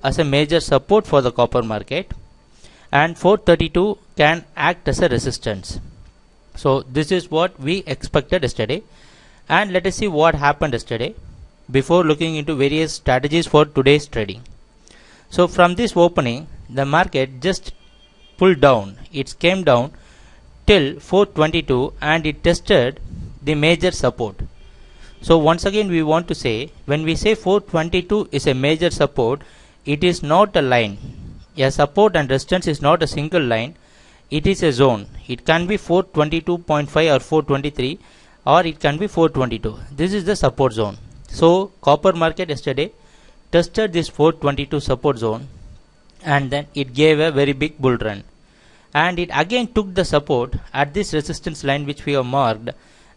as a major support for the copper market, and 432 can act as a resistance. So this is what we expected yesterday, and let us see what happened yesterday before looking into various strategies for today's trading. So from this opening, the market just pulled down. It came down till 422 and it tested the major support. So once again we want to say, when we say 422 is a major support, it is not a line. A support and resistance is not a single line, it is a zone. It can be 422.5 or 423, or it can be 422. This is the support zone. So copper market yesterday tested this 422 support zone, and then it gave a very big bull run, and it again took the support at this resistance line which we have marked,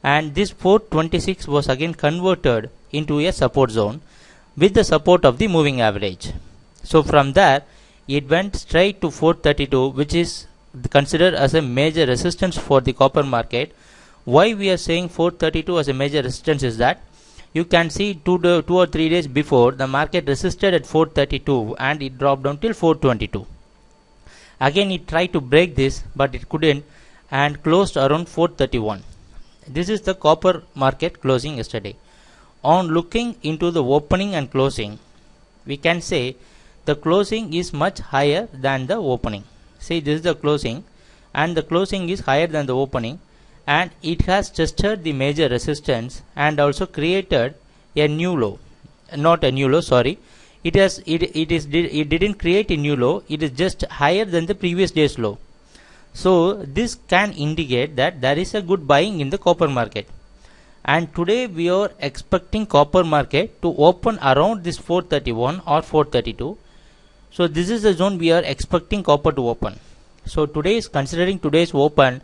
and this 426 was again converted into a support zone with the support of the moving average. So from there it went straight to 432, which is considered as a major resistance for the copper market. Why we are saying 432 as a major resistance is that you can see 2 or 3 days before the market resisted at 432 and it dropped down till 422. Again it tried to break this, but it couldn't and closed around 431. This is the copper market closing yesterday. On looking into the opening and closing, we can say the closing is much higher than the opening. See, this is the closing, and the closing is higher than the opening, and it has tested the major resistance and also created a new low. Not a new low, sorry. It didn't create a new low. It is just higher than the previous day's low. So this can indicate that there is a good buying in the copper market, and today we are expecting copper market to open around this 431 or 432. So this is the zone we are expecting copper to open. So today is considering today's open,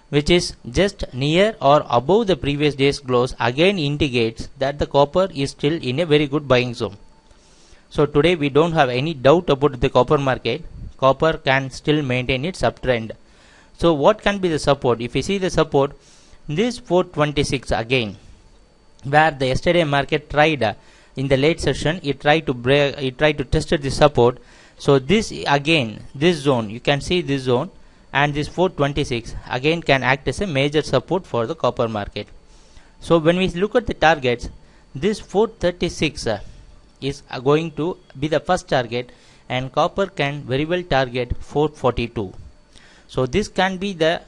which is just near or above the previous day's close, again indicates that the copper is still in a very good buying zone. So today we don't have any doubt about the copper market. Copper can still maintain its uptrend. So what can be the support? If you see the support, this 426 again, where the yesterday market tried in the late session, it tried to test the support. So this again, this zone, you can see this zone, and this 426 again can act as a major support for the copper market. So when we look at the targets, this 436 is going to be the first target, and copper can very well target 442. So this can be the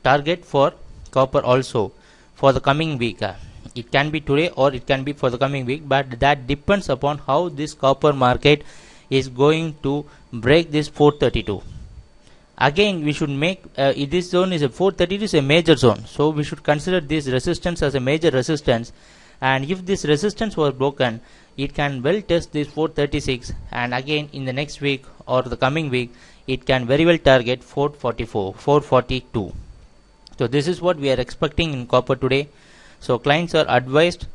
target for copper also for the coming week. It can be today or it can be for the coming week, but that depends upon how this copper market is going to break this 432. Again we should make this zone is a 432 is a major zone, so we should consider this resistance as a major resistance, and if this resistance was broken, it can well test this 436, and again in the next week or the coming week it can very well target 444, 442. So this is what we are expecting in copper today. So clients are advised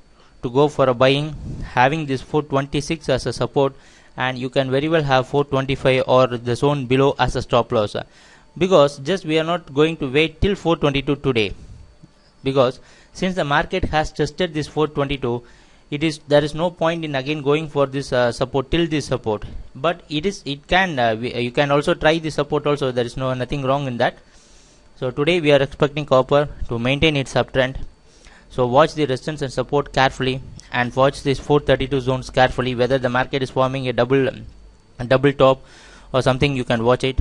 to go for a buying having this 426 as a support, and you can very well have 425 or the zone below as a stop loss, because just we are not going to wait till 422 today, because since the market has tested this 422, there is no point in again going for this support till this support. But you can also try the support also. There is nothing wrong in that. So today we are expecting copper to maintain its uptrend. So watch the resistance and support carefully, and watch these 432 zones carefully, whether the market is forming a double top or something. You can watch it.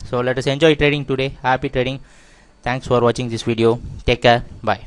So let us enjoy trading today. Happy trading. Thanks for watching this video. Take care. Bye.